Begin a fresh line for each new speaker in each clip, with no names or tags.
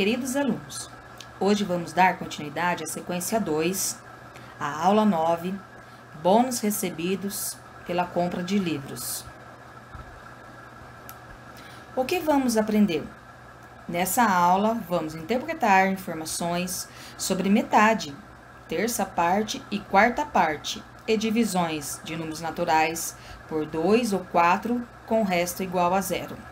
queridos alunos, hoje vamos dar continuidade à sequência 2, a aula 9, bônus recebidos pela compra de livros. O que vamos aprender? Nessa aula, vamos interpretar informações sobre metade, terça parte e quarta parte, e divisões de números naturais por 2 ou 4 com o resto igual a 0.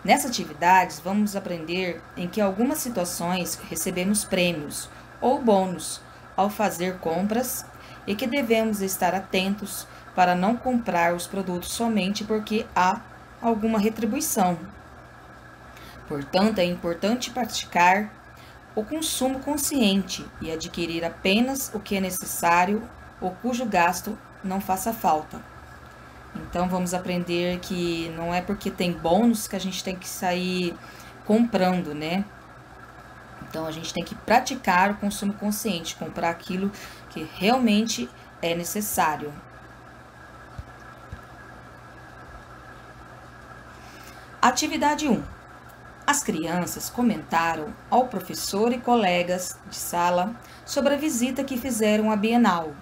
Nessas atividades, vamos aprender em que algumas situações recebemos prêmios ou bônus ao fazer compras e que devemos estar atentos para não comprar os produtos somente porque há alguma retribuição. Portanto, é importante praticar o consumo consciente e adquirir apenas o que é necessário ou cujo gasto não faça falta. Então, vamos aprender que não é porque tem bônus que a gente tem que sair comprando, né? Então, a gente tem que praticar o consumo consciente, comprar aquilo que realmente é necessário. Atividade 1. As crianças comentaram ao professor e colegas de sala sobre a visita que fizeram à Bienal.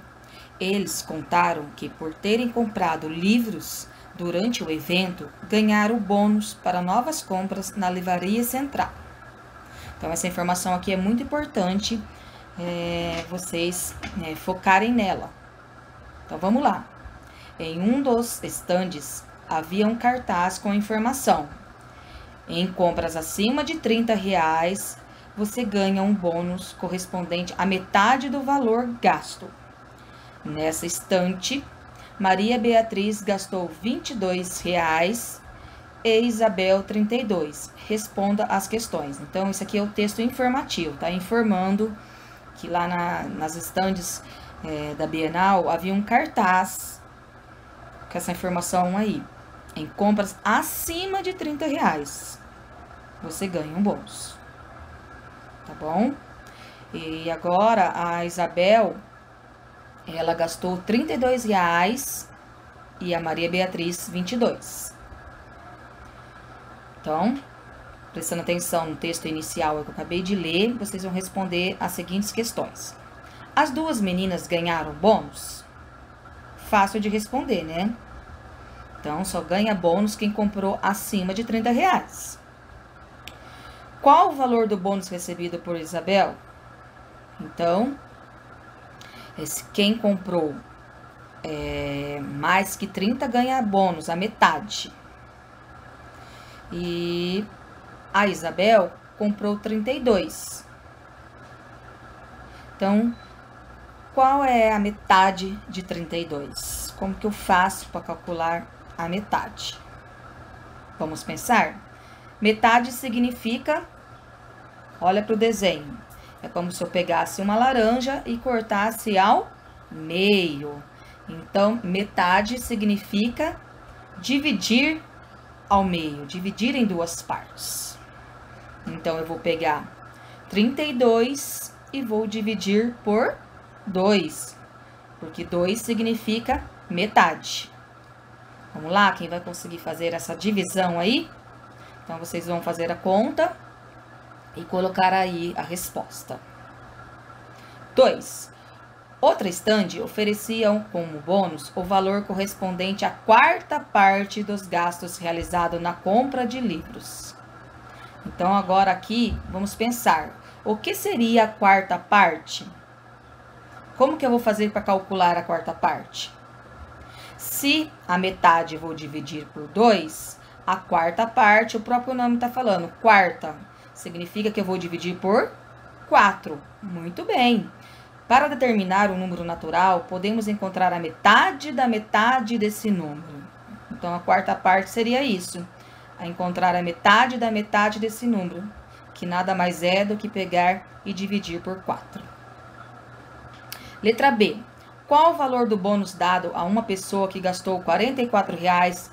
Eles contaram que, por terem comprado livros durante o evento, ganharam bônus para novas compras na livraria central. Então, essa informação aqui é muito importante vocês focarem nela. Então, vamos lá. Em um dos estandes havia um cartaz com a informação: em compras acima de R$30, você ganha um bônus correspondente à metade do valor gasto. Nessa estante, Maria Beatriz gastou R$22 e Isabel R$32. Responda as questões. Então, isso aqui é o texto informativo, tá? Informando que lá nas estandes da Bienal havia um cartaz com essa informação aí. Em compras acima de R$30, você ganha um bônus. Tá bom? E agora, a Isabel, ela gastou R$32 e a Maria Beatriz, R$22. Então, prestando atenção no texto inicial que eu acabei de ler, vocês vão responder as seguintes questões. As duas meninas ganharam bônus? Fácil de responder, né? Então, só ganha bônus quem comprou acima de R$30. Qual o valor do bônus recebido por Isabel? Então, quem comprou mais que 30 ganha bônus, a metade. E a Isabel comprou 32. Então, qual é a metade de 32? Como que eu faço para calcular a metade? Vamos pensar? Metade significa, olha para o desenho, é como se eu pegasse uma laranja e cortasse ao meio. Então, metade significa dividir ao meio, dividir em duas partes. Então, eu vou pegar 32 e vou dividir por 2, porque 2 significa metade. Vamos lá, quem vai conseguir fazer essa divisão aí? Então, vocês vão fazer a conta e colocar aí a resposta. 2. Outra estande oferecia como bônus o valor correspondente à quarta parte dos gastos realizados na compra de livros. Então, agora aqui, vamos pensar. O que seria a quarta parte? Como que eu vou fazer para calcular a quarta parte? Se a metade eu vou dividir por 2, a quarta parte, o próprio nome está falando, quarta, significa que eu vou dividir por 4. Muito bem. Para determinar um número natural, podemos encontrar a metade da metade desse número. Então, a quarta parte seria isso. Encontrar a metade da metade desse número, que nada mais é do que pegar e dividir por 4. Letra B. Qual o valor do bônus dado a uma pessoa que gastou R$44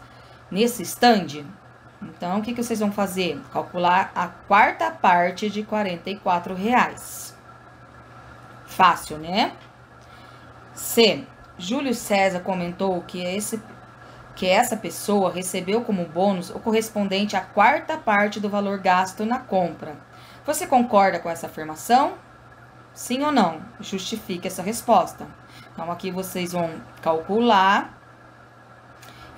nesse stand? Então, o que vocês vão fazer? Calcular a quarta parte de R$44. Fácil, né? C. Júlio César comentou que essa pessoa recebeu como bônus o correspondente à quarta parte do valor gasto na compra. Você concorda com essa afirmação? Sim ou não? Justifique essa resposta. Então, aqui vocês vão calcular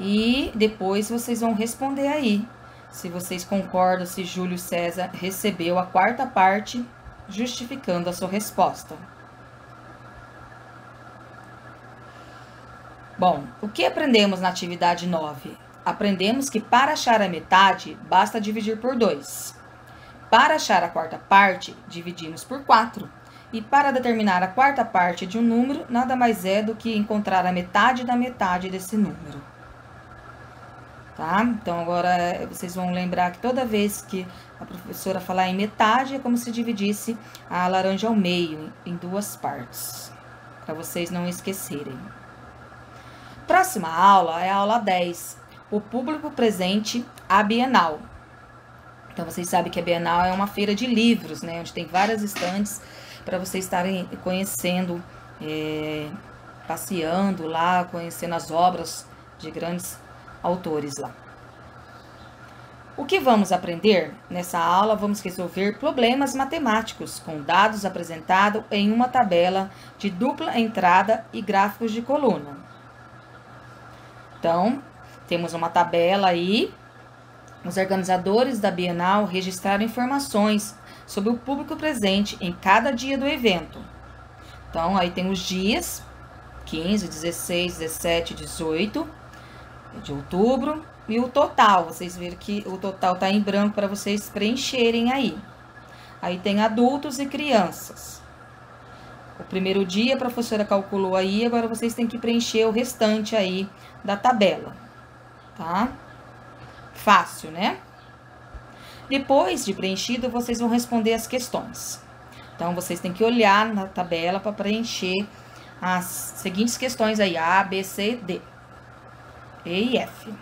e depois vocês vão responder aí. Se vocês concordam, se Júlio César recebeu a quarta parte, justificando a sua resposta. Bom, o que aprendemos na atividade 9? Aprendemos que para achar a metade, basta dividir por 2. Para achar a quarta parte, dividimos por 4. E para determinar a quarta parte de um número, nada mais é do que encontrar a metade da metade desse número. Tá? Então, agora vocês vão lembrar que toda vez que a professora falar em metade, é como se dividisse a laranja ao meio, em 2 partes. Para vocês não esquecerem. Próxima aula é a aula 10. O público presente à Bienal. Então, vocês sabem que a Bienal é uma feira de livros, né? Onde tem várias estantes para vocês estarem conhecendo, passeando lá, conhecendo as obras de grandes autores lá. O que vamos aprender? Nessa aula, vamos resolver problemas matemáticos com dados apresentados em uma tabela de dupla entrada e gráficos de coluna. Então, temos uma tabela aí. Os organizadores da Bienal registraram informações sobre o público presente em cada dia do evento. Então, aí tem os dias, 15, 16, 17, 18 de outubro. E o total, vocês viram que o total tá em branco para vocês preencherem aí. Aí tem adultos e crianças. O primeiro dia a professora calculou aí, agora vocês têm que preencher o restante aí da tabela, tá? Fácil, né? Depois de preenchido, vocês vão responder as questões. Então, vocês têm que olhar na tabela para preencher as seguintes questões aí, A, B, C, D, E e F.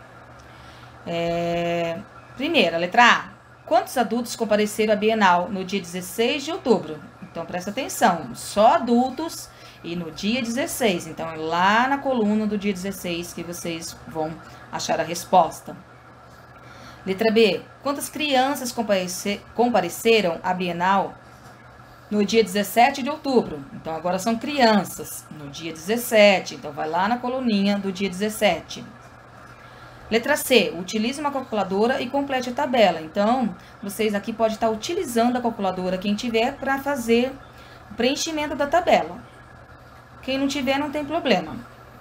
Primeira, letra A. Quantos adultos compareceram à Bienal no dia 16 de outubro? Então, presta atenção, só adultos e no dia 16. Então, é lá na coluna do dia 16 que vocês vão achar a resposta. Letra B. Quantas crianças compareceram à Bienal no dia 17 de outubro? Então, agora são crianças no dia 17. Então, vai lá na coluninha do dia 17. Letra C. Utilize uma calculadora e complete a tabela. Então, vocês aqui podem estar utilizando a calculadora, quem tiver, para fazer o preenchimento da tabela. Quem não tiver, não tem problema.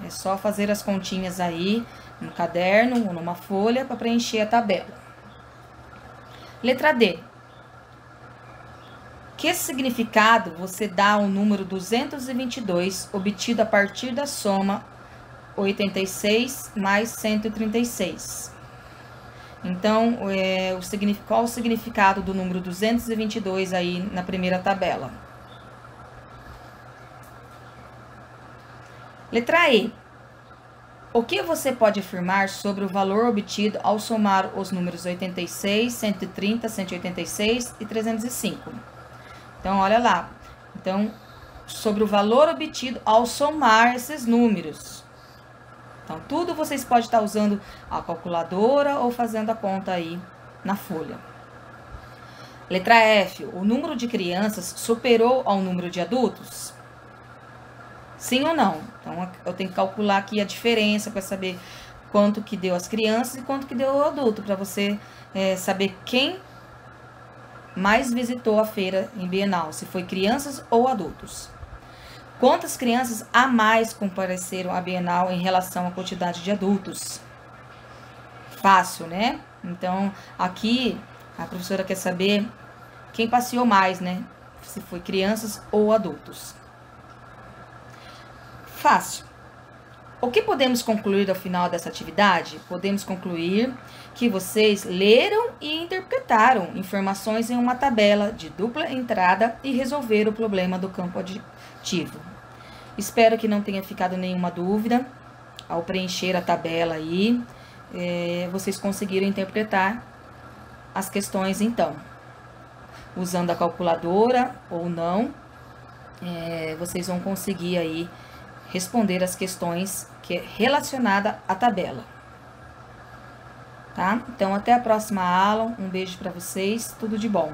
É só fazer as continhas aí no caderno ou numa folha para preencher a tabela. Letra D. Que significado você dá ao número 222 obtido a partir da soma 86 mais 136? Então, qual o significado do número 222 aí na primeira tabela? Letra E. O que você pode afirmar sobre o valor obtido ao somar os números 86, 130, 186 e 305? Então, olha lá. Então, sobre o valor obtido ao somar esses números. Então, tudo vocês podem estar usando a calculadora ou fazendo a conta aí na folha. Letra F. O número de crianças superou ao número de adultos? Sim ou não? Então, eu tenho que calcular aqui a diferença para saber quanto que deu as crianças e quanto que deu o adulto, para você saber quem mais visitou a feira em Bienal, se foi crianças ou adultos. Quantas crianças a mais compareceram à Bienal em relação à quantidade de adultos? Fácil, né? Então, aqui a professora quer saber quem passeou mais, né? Se foi crianças ou adultos. Fácil. O que podemos concluir ao final dessa atividade? Podemos concluir que vocês leram e interpretaram informações em uma tabela de dupla entrada e resolveram o problema do campo aditivo. Espero que não tenha ficado nenhuma dúvida ao preencher a tabela aí. Vocês conseguiram interpretar as questões então. Usando a calculadora ou não, vocês vão conseguir aí responder as questões que é relacionada à tabela. Tá? Então, até a próxima aula. Um beijo para vocês. Tudo de bom.